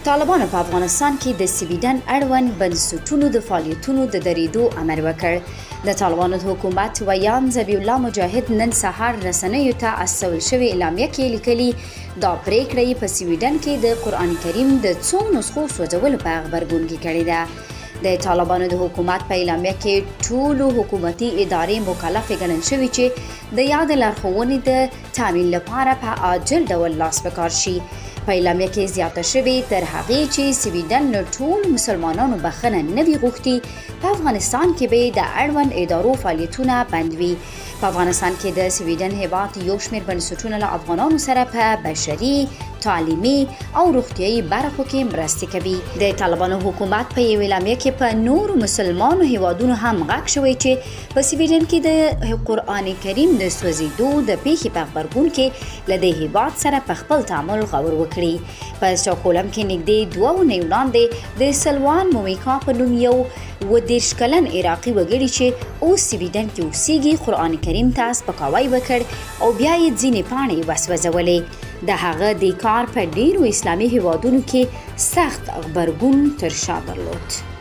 طالبانو په افغانستان کې د سویډن اړوند بنسټونو د فعالیتونو د درېدو امر وکړ. د طالبانو حکومت ویان ذبیح الله مجاهد نن سهار رسنیو ته استول شوې اعلامیه کې لیکلي دا پریکړه یې په سویډن کې د قرآن کریم د څو نسخو سوځولو په غبرګون کې کړې ده. د طالبانو د حکومت په اعلامیه کې ټولو حکومتي ادارې مکلفې ګڼل شوي چې د یاد لارښوونې د تامین لپاره په عاجل ډول لاس په کار شي. په اعلامیه کې زیاته شوې تر هغې چې سویډن له ټولو مسلمانانو بخښنه نه وي غوښتې په افغانستان کې به د اړوند ادارو فعالیتونه بند وي. په افغانستان کې د سویډن هیواد یو شمېر بنسټونه له افغانانو سره په بشري، تعلیمي او روغتیایي برخو کې مرستې کوي. د طالبانو حکومت په یو اعلامیه کې په نورو مسلمانو هیوادونو هم غږ شوی چې په سویډن کې د قرآن کریم د سوځېدو د پیښې په غبرګون کې له دې هیواد سره په خپل تعامل غور وکړي. په سټاکهولم کې نږدې 2 اونۍ وړاندې د سلوان مومیکا په نوم یو 30 کلن عراقي وګړي چې اوس سویډن کې اوسېږي قرآن کریم ته سپکاوی وکړ او بیا یې ځینې پاڼې وسوځولې. د هغه د کار په ډیرو اسلامي هیوادونو کې سخت غبرګون تر شا درلود.